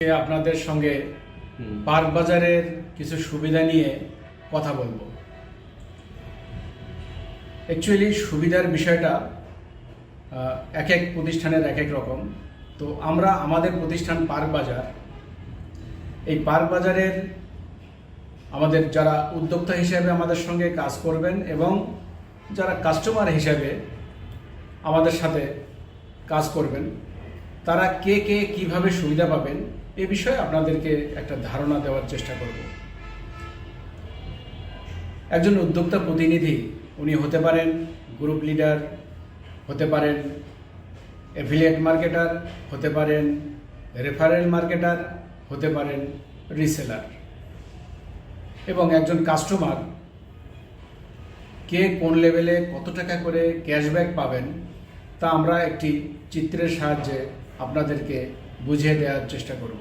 আপনাদের সঙ্গে পার্ক বাজারের কিছু সুবিধা নিয়ে কথা বলবো। অ্যাকচুয়ালি সুবিধার বিষয়টা এক এক প্রতিষ্ঠানের এক এক রকম। তো আমরা আমাদের প্রতিষ্ঠান পার্ক বাজার, এই পার্ক বাজারের আমাদের যারা উদ্যোক্তা হিসেবে আমাদের সঙ্গে কাজ করবেন এবং যারা কাস্টমার হিসেবে আমাদের সাথে কাজ করবেন, তারা কে কে কীভাবে সুবিধা পাবেন এ বিষয়ে আপনাদেরকে একটা ধারণা দেওয়ার চেষ্টা করব। একজন উদ্যোক্তা প্রতিনিধি উনি হতে পারেন গ্রুপ লিডার, হতে পারেন অ্যাফিলিয়েট মার্কেটার, হতে পারেন রেফারেল মার্কেটার, হতে পারেন রিসেলার। এবং একজন কাস্টমার কে কোন লেভেলে কত টাকা করে ক্যাশব্যাক পাবেন তা আমরা একটি চিত্রের সাহায্যে আপনাদেরকে বুঝিয়ে দেওয়ার চেষ্টা করব।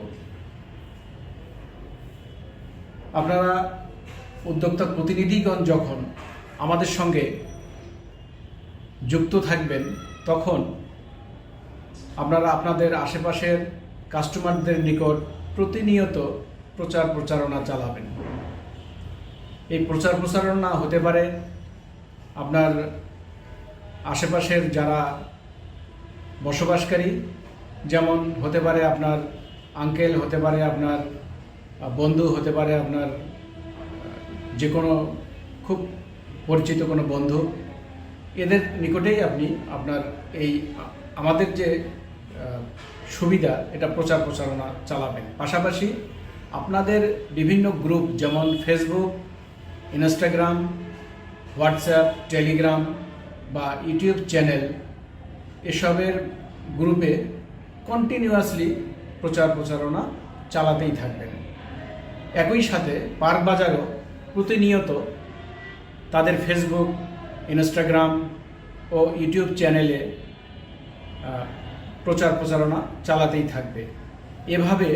আপনারা উদ্যোক্তা প্রতিনিধিগণ যখন আমাদের সঙ্গে যুক্ত থাকবেন, তখন আপনারা আপনাদের আশেপাশের কাস্টমারদের নিকট প্রতিনিয়ত প্রচারণা চালাবেন। এই প্রচারণা হতে পারে আপনার আশেপাশের যারা বসবাসকারী, যেমন হতে পারে আপনার আঙ্কেল, হতে পারে আপনার বন্ধু, হতে পারে আপনার যে কোনো খুব পরিচিত কোনো বন্ধু, এদের নিকটেই আপনি আপনার এই আমাদের যে সুবিধা এটা প্রচারণা চালাবেন। পাশাপাশি আপনাদের বিভিন্ন গ্রুপ যেমন ফেসবুক, ইনস্টাগ্রাম, হোয়াটসঅ্যাপ, টেলিগ্রাম বা ইউটিউব চ্যানেল, এসবের গ্রুপে কন্টিনিউয়াসলি প্রচারণা চালাতেই থাকবেন। একই সাথে পার্ক বাজারও প্রতিনিয়ত তাদের ফেসবুক, ইনস্টাগ্রাম ও ইউটিউব চ্যানেলে প্রচারণা চালাতেই থাকবে। এভাবে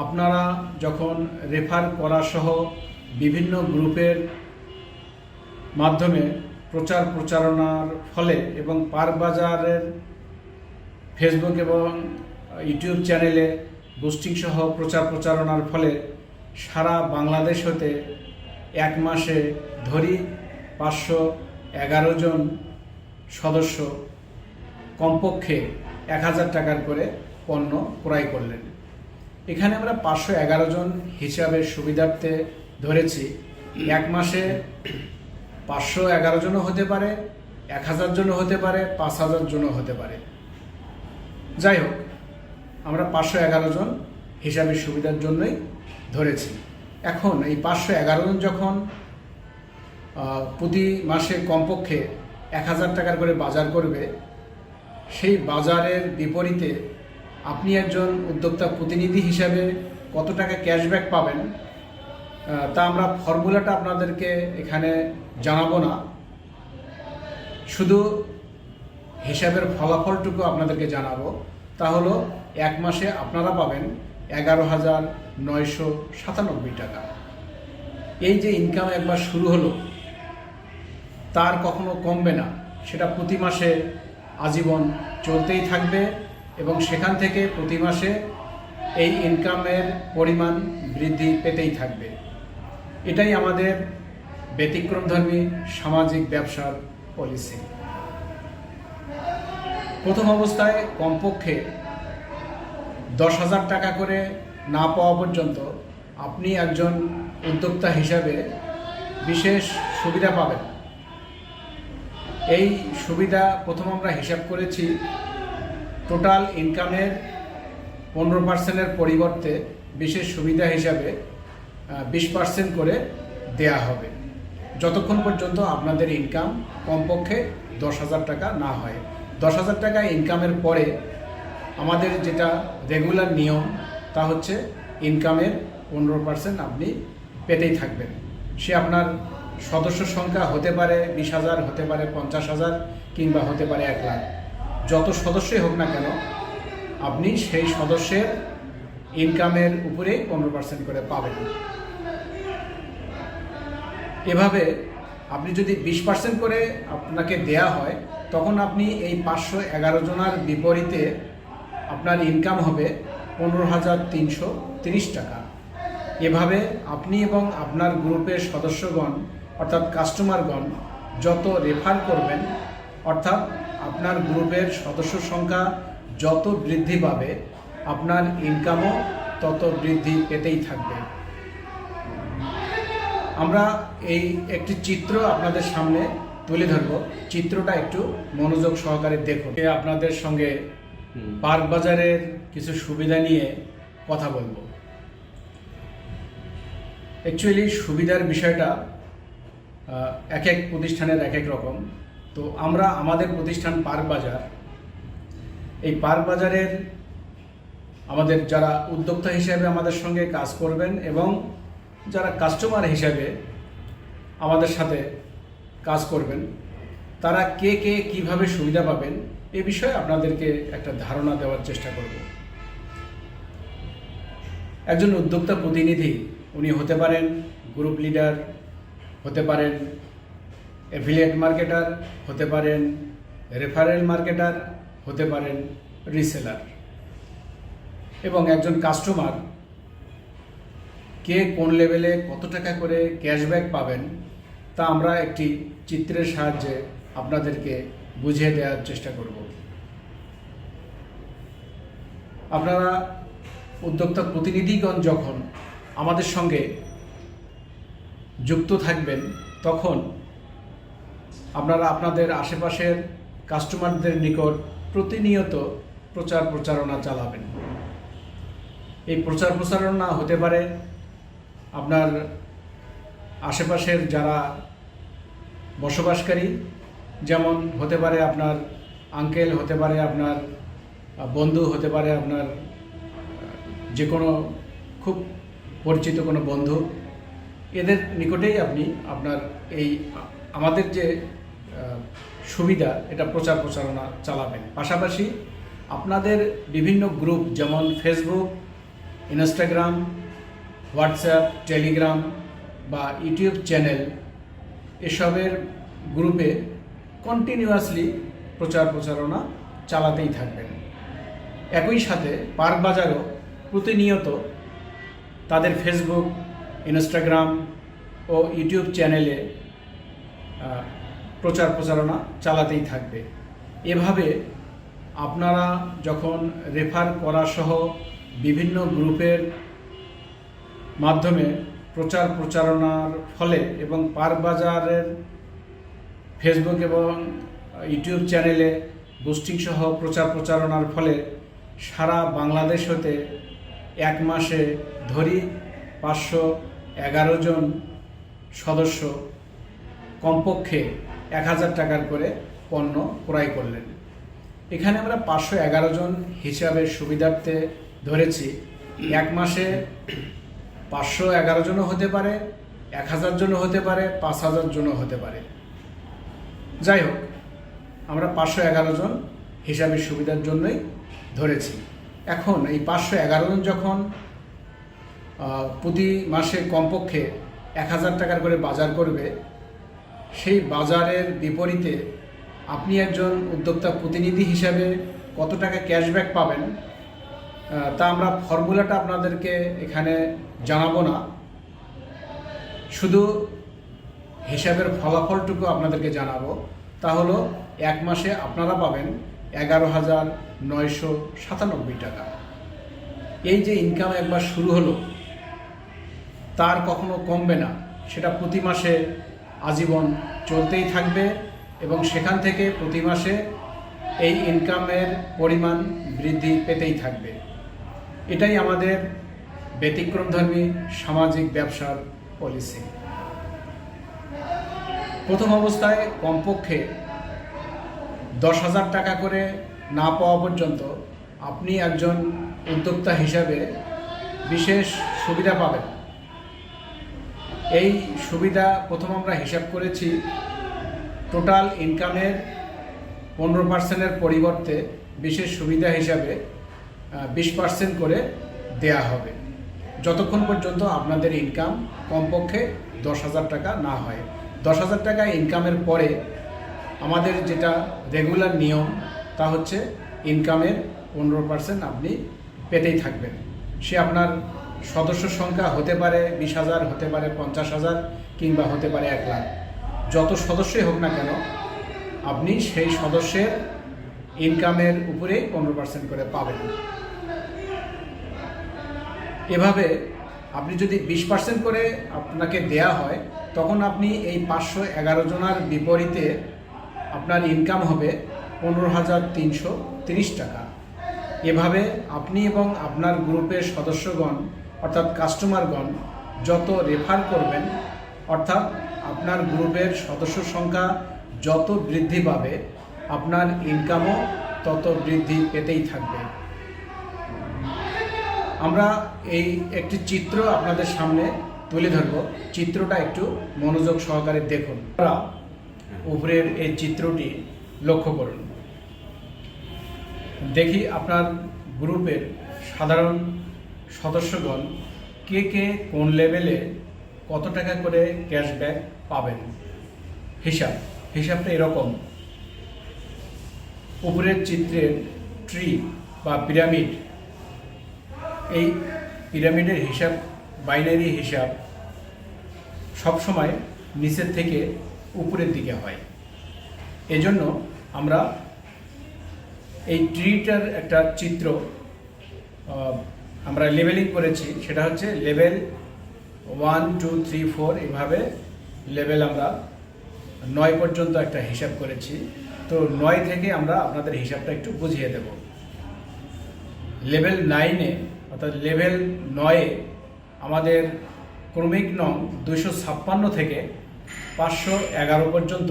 আপনারা যখন রেফার করা সহ বিভিন্ন গ্রুপের মাধ্যমে প্রচারণার ফলে এবং পার্ক বাজারের ফেসবুক এবং ইউটিউব চ্যানেলে বুস্টিং সহ প্রচারণার ফলে সারা বাংলাদেশ হতে এক মাসে ধরি 511 জন সদস্য কমপক্ষে 1000 টাকার করে পণ্য ক্রয় করলেন। এখানে আমরা 511 জন হিসাবে সুবিধার্থে ধরেছি। এক মাসে 511 জনও হতে পারে, 1000 জনও হতে পারে, 5000 জনও হতে পারে। যাই হোক, আমরা 511 জন হিসাবে সুবিধার জন্যই ধরেছি। এখন এই 511 জন যখন প্রতি মাসে কমপক্ষে 1000 টাকার করে বাজার করবে, সেই বাজারের বিপরীতে আপনি একজন উদ্যোক্তা প্রতিনিধি হিসাবে কত টাকা ক্যাশব্যাক পাবেন তা আমরা ফর্মুলাটা আপনাদেরকে এখানে জানাবো না, শুধু হিসাবের ফলাফলটুকু আপনাদেরকে জানাবো। তা হলো এক মাসে আপনারা পাবেন 11,997 টাকা। এই যে ইনকাম একবার শুরু হলো তার কখনো কমবে না, সেটা প্রতি মাসে আজীবন চলতেই থাকবে এবং সেখান থেকে প্রতি মাসে এই ইনকামের পরিমাণ বৃদ্ধি পেতেই থাকবে। এটাই আমাদের ব্যতিক্রমধর্মী সামাজিক ব্যবসার পলিসি। প্রথম অবস্থায় কমপক্ষে 10,000 টাকা করে না পাওয়া পর্যন্ত আপনি একজন উদ্যোক্তা হিসাবে বিশেষ সুবিধা পাবেন। এই সুবিধা প্রথম আমরা হিসাব করেছি টোটাল ইনকামের 15%-এর পরিবর্তে বিশেষ সুবিধা হিসাবে 20% করে দেয়া হবে, যতক্ষণ পর্যন্ত আপনাদের ইনকাম কমপক্ষে 10,000 টাকা না হয়। 10,000 টাকা ইনকামের পরে আমাদের যেটা রেগুলার নিয়ম তা হচ্ছে ইনকামের 15% আপনি পেতেই থাকবেন। সে আপনার সদস্য সংখ্যা হতে পারে 20,000, হতে পারে 50,000, কিংবা হতে পারে 1 লাখ। যত সদস্যই হোক না কেন, আপনি সেই সদস্যের ইনকামের উপরে 15% করে পাবেন। এভাবে আপনি যদি 20% করে আপনাকে দেয়া হয়, তখন আপনি এই 511 জনের বিপরীতে আপনার ইনকাম হবে 15,330 টাকা। এভাবে আপনি এবং আপনার গ্রুপের সদস্যগণ অর্থাৎ কাস্টমারগণ যত রেফার করবেন, অর্থাৎ আপনার গ্রুপের সদস্য সংখ্যা যত বৃদ্ধি পাবে, আপনার ইনকামও তত বৃদ্ধি পেতেই থাকবে। আমরা এই একটি চিত্র আপনাদের সামনে তুলে ধরব। চিত্রটা একটু মনোযোগ সহকারে দেখুন। আপনাদের সঙ্গে পার্ক বাজারের কিছু সুবিধা নিয়ে কথা বলবো। অ্যাকচুয়ালি সুবিধার বিষয়টা এক এক প্রতিষ্ঠানের এক এক রকম। তো আমরা আমাদের প্রতিষ্ঠান পার্ক বাজার, এই পার্ক বাজারের আমাদের যারা উদ্যোক্তা হিসেবে আমাদের সঙ্গে কাজ করবেন এবং যারা কাস্টমার হিসেবে আমাদের সাথে কাজ করবেন, তারা কে কে কীভাবে সুবিধা পাবেন এ বিষয়ে আপনাদেরকে একটা ধারণা দেওয়ার চেষ্টা করব। একজন উদ্যোক্তা প্রতিনিধি উনি হতে পারেন গ্রুপ লিডার, হতে পারেন অ্যাফিলিয়েট মার্কেটার, হতে পারেন রেফারেল মার্কেটার, হতে পারেন রিসেলার। এবং একজন কাস্টমার কে কোন লেভেলে কত টাকা করে ক্যাশব্যাক পাবেন তা আমরা একটি চিত্রের সাহায্যে আপনাদেরকে বুঝিয়ে দেওয়ার চেষ্টা করব। আপনারা উদ্যোক্তা প্রতিনিধিগণ যখন আমাদের সঙ্গে যুক্ত থাকবেন, তখন আপনারা আপনাদের আশেপাশের কাস্টমারদের নিকট প্রতিনিয়ত প্রচার প্রচারণা চালাবেন। এই প্রচার প্রচারণা হতে পারে আপনার আশেপাশের যারা বসবাসকারী, যেমন হতে পারে আপনার আঙ্কেল, হতে পারে আপনার বন্ধু, হতে পারে আপনার যে কোনো খুব পরিচিত কোনো বন্ধু, এদের নিকটেই আপনি আপনার এই আমাদের যে সুবিধা এটা প্রচার প্রচারণা চালাবেন। পাশাপাশি আপনাদের বিভিন্ন গ্রুপ যেমন ফেসবুক, ইনস্টাগ্রাম, হোয়াটসঅ্যাপ, টেলিগ্রাম বা ইউটিউব চ্যানেল, এসবের গ্রুপে কন্টিনিউয়াসলি প্রচার প্রচারণা চালাতেই থাকবেন। একই সাথে পার্ক বাজারও প্রতিনিয়ত তাদের ফেসবুক, ইনস্টাগ্রাম ও ইউটিউব চ্যানেলে প্রচার প্রচারণা চালাতেই থাকবে। এভাবে আপনারা যখন রেফার করা সহ বিভিন্ন গ্রুপের মাধ্যমে প্রচার প্রচারণার ফলে এবং পার্ক বাজারের ফেসবুক এবং ইউটিউব চ্যানেলে বুস্টিং সহ প্রচার প্রচারণার ফলে সারা বাংলাদেশ হতে এক মাসে ধরি 511 জন সদস্য কমপক্ষে 1000 টাকার করে পণ্য ক্রয় করলেন। এখানে আমরা 511 জন হিসাবে সুবিধার্থে ধরেছি। এক মাসে 511 জনও হতে পারে, 1000 জনও হতে পারে, 5000 জনও হতে পারে। যাই হোক, আমরা 511 জন হিসাবে সুবিধার জন্যই ধরেছি। এখন এই 511 জন যখন প্রতি মাসে কমপক্ষে 1000 টাকার করে বাজার করবে, সেই বাজারের বিপরীতে আপনি একজন উদ্যোক্তা প্রতিনিধি হিসাবে কত টাকা ক্যাশব্যাক পাবেন তা আমরা ফর্মুলাটা আপনাদেরকে এখানে জানাবো না, শুধু হিসাবের ফলাফলটুকু আপনাদেরকে জানাবো। তা হলো এক মাসে আপনারা পাবেন 11,997 টাকা। এই যে ইনকাম একবার শুরু হলো তার কখনো কমবে না, সেটা প্রতি মাসে আজীবন চলতেই থাকবে এবং সেখান থেকে প্রতি মাসে এই ইনকামের পরিমাণ বৃদ্ধি পেতেই থাকবে। এটাই আমাদের ব্যতিক্রমধর্মী সামাজিক ব্যবসার পলিসি। প্রথম অবস্থায় কমপক্ষে 10,000 টাকা করে না পাওয়া পর্যন্ত আপনি একজন উদ্যোক্তা হিসাবে বিশেষ সুবিধা পাবেন। এই সুবিধা প্রথম আমরা হিসাব করেছি টোটাল ইনকামের 15% পরিবর্তে বিশেষ সুবিধা হিসাবে 20% করে দেয়া হবে, যতক্ষণ পর্যন্ত আপনাদের ইনকাম কমপক্ষে 10,000 টাকা না হয়। 10,000 টাকা ইনকামের পরে আমাদের যেটা রেগুলার নিয়ম তা হচ্ছে ইনকামের 15% আপনি পেতেই থাকবেন। সে আপনার সদস্য সংখ্যা হতে পারে 20,000, হতে পারে 50,000, কিংবা হতে পারে 1 লাখ। যত সদস্যই হোক না কেন, আপনি সেই সদস্যের ইনকামের উপরে 15% করে পাবেন। এভাবে আপনি যদি 20% করে আপনাকে দেয়া হয়, তখন আপনি এই 511 জনের বিপরীতে আপনার ইনকাম হবে 15,330 টাকা। এভাবে আপনি এবং আপনার গ্রুপের সদস্যগণ অর্থাৎ কাস্টমারগণ যত রেফার করবেন, অর্থাৎ আপনার গ্রুপের সদস্য সংখ্যা যত বৃদ্ধি পাবে, আপনার ইনকামও তত বৃদ্ধি পেতেই থাকবে। আমরা এই একটি চিত্র আপনাদের সামনে তুলে ধরব। চিত্রটা একটু মনোযোগ সহকারে দেখুন। আপনারা উপরের এই চিত্রটি লক্ষ্য করুন। দেখি আপনার গ্রুপের সাধারণ সদস্যগণ কে কে কোন লেভেলে কত টাকা করে ক্যাশব্যাক পাবেন। হিসাবটা এরকম। উপরের চিত্রের ট্রি বা পিরামিড, এই পিরামিডের হিসাব, বাইনারি হিসাব সবসময় নিচের থেকে উপরের দিকে হয়। এজন্য আমরা এই ট্রিটার একটা চিত্র আমরা লেভেলিং করেছি। সেটা হচ্ছে লেভেল 1, 2, 3, 4, এভাবে লেভেল আমরা 9 পর্যন্ত একটা হিসাব করেছি। তো 9 থেকে আমরা আপনাদের হিসাবটা একটু বুঝিয়ে দেব। লেভেল 9-এ অর্থাৎ লেভেল 9-এ আমাদের ক্রমিক নং 256 থেকে 511 পর্যন্ত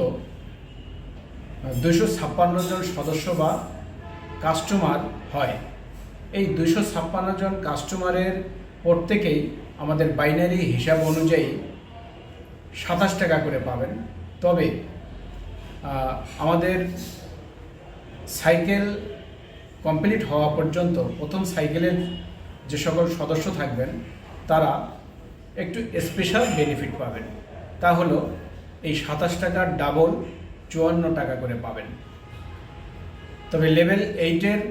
256 জন সদস্য বা কাস্টমার হয়। এই 256 জন কাস্টমারের প্রত্যেকেই আমাদের বাইনারি হিসাব অনুযায়ী 27 টাকা করে পাবেন। তবে আমাদের সাইকেল কমপ্লিট হওয়া পর্যন্ত প্রথম সাইকেলের যে সকল সদস্য থাকবেন তারা একটু স্পেশাল বেনিফিট পাবেন। তা হলো এই 27 টাকার ডাবল 54 টাকা করে পাবেন। তবে লেভেল 8-এর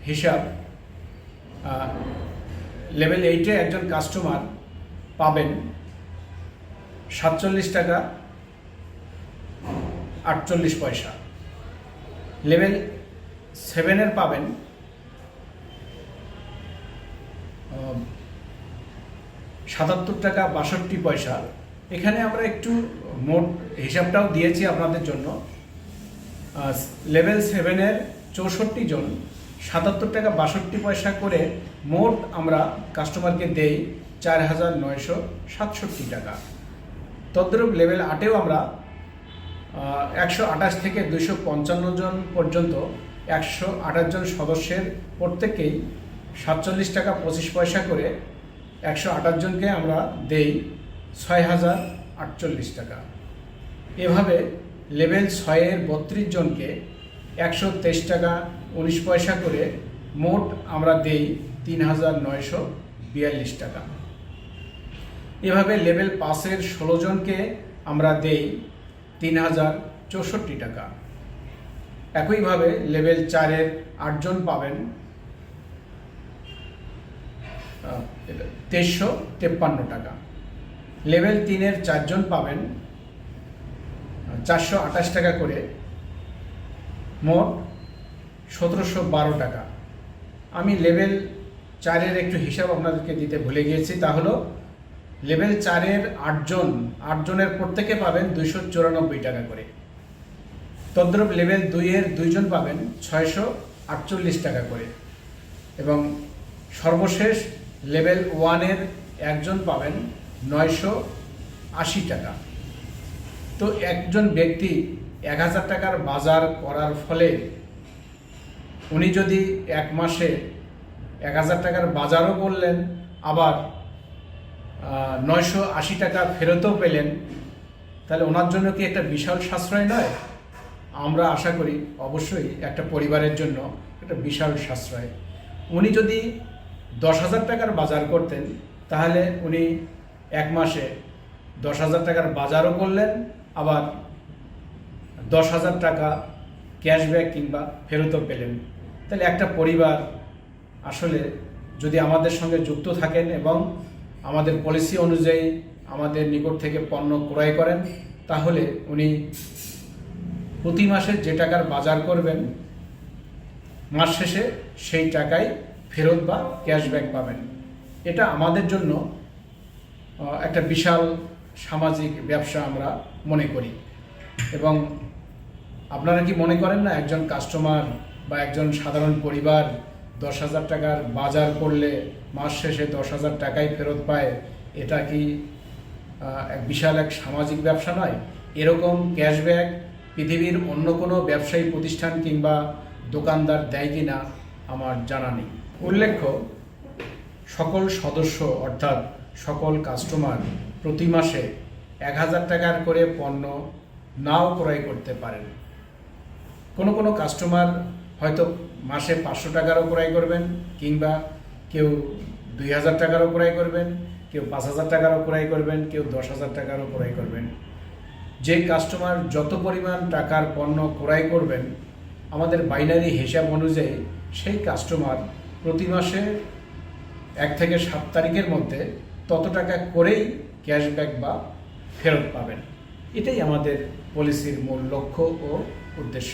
হিসাব, লেভেল 8-এ একজন কাস্টমার পাবেন 47 টাকা 48 পয়সা। লেভেল 7-এর পাবেন 77 টাকা 62 পয়সা। এখানে আমরা একটু মোট হিসাবটাও দিয়েছি আপনাদের জন্য। লেভেল 7-এর 64 জন 77 টাকা 62 পয়সা করে মোট আমরা কাস্টমারকে দেই 4,967 টাকা। তদ্রূপ লেভেল 8-এও আমরা 128 থেকে 255 জন পর্যন্ত 128 জন সদস্যের প্রত্যেকেই 47 টাকা 25 পয়সা করে 128 জনকে আমরা দেই 6,048 টাকা। এভাবে লেভেল 6-এর 32 জনকে 123 টাকা 19 পয়সা করে মোট আমরা দেই 3,942 টাকা। এভাবে লেভেল 5-এর 16 জনকে আমরা দেই 3,064 টাকা। একইভাবে লেভেল 4-এর 8 জন পাবেন 2353 টাকা। লেভেল 3-এর 4 জন পাবেন 428 টাকা করে, মোট 1,712 টাকা। আমি লেভেল 4-এর একটু হিসাব আপনাদেরকে দিতে ভুলে গিয়েছি। তা হলো লেভেল 4-এর 8 জনের প্রত্যেকে পাবেন 294 টাকা করে। তদ্রূপ লেভেল 2-এর 2 জন পাবেন 648 টাকা করে, এবং সর্বশেষ লেভেল 1-এর 1 জন পাবেন 980 টাকা। তো একজন ব্যক্তি 1,000 টাকার বাজার করার ফলে উনি যদি এক মাসে 1,000 টাকার বাজারও করলেন, আবার 980 টাকা ফেরতও পেলেন, তাহলে ওনার জন্য কি একটা বিশাল সাশ্রয় নয়? আমরা আশা করি অবশ্যই একটা পরিবারের জন্য একটা বিশাল সাশ্রয়। উনি যদি 10,000 টাকার বাজার করতেন, তাহলে উনি এক মাসে 10,000 টাকার বাজারও করলেন, আবার 10,000 টাকা ক্যাশব্যাক কিংবা ফেরতও পেলেন। তাহলে একটা পরিবার আসলে যদি আমাদের সঙ্গে যুক্ত থাকেন এবং আমাদের পলিসি অনুযায়ী আমাদের নিকট থেকে পণ্য ক্রয় করেন, তাহলে উনি প্রতি মাসে যে টাকার বাজার করবেন মাস শেষে সেই টাকায় ফেরত বা ক্যাশব্যাক পাবেন। এটা আমাদের জন্য একটা বিশাল সামাজিক ব্যবসা আমরা মনে করি। এবং আপনারা কি মনে করেন না, একজন কাস্টমার বা একজন সাধারণ পরিবার 10,000 টাকার বাজার করলে মাস শেষে 10,000 টাকাই ফেরত পায়? এটা কি এক বিশাল এক সামাজিক ব্যবসা নয়? এরকম ক্যাশব্যাক পৃথিবীর অন্য কোনো ব্যবসায়ী প্রতিষ্ঠান কিংবা দোকানদার দেয় কি না আমার জানা নেই। উল্লেখ্য, সকল সদস্য অর্থাৎ সকল কাস্টমার প্রতি মাসে 1,000 টাকার করে পণ্য নাও ক্রয় করতে পারেন। কোনো কোনো কাস্টমার হয়তো মাসে 500 টাকারও ক্রয় করবেন, কিংবা কেউ 2,000 টাকারও ক্রয় করবেন, কেউ 5,000 টাকারও ক্রয় করবেন, কেউ 10,000 টাকারও ক্রয় করবেন। যে কাস্টমার যত পরিমাণ টাকার পণ্য ক্রয় করবেন, আমাদের বাইনারি হিসাব অনুযায়ী সেই কাস্টমার প্রতি মাসে 1 থেকে 7 তারিখের মধ্যে তত টাকা করেই ক্যাশব্যাক বা ফেরত পাবেন। এটাই আমাদের পলিসির মূল লক্ষ্য ও উদ্দেশ্য।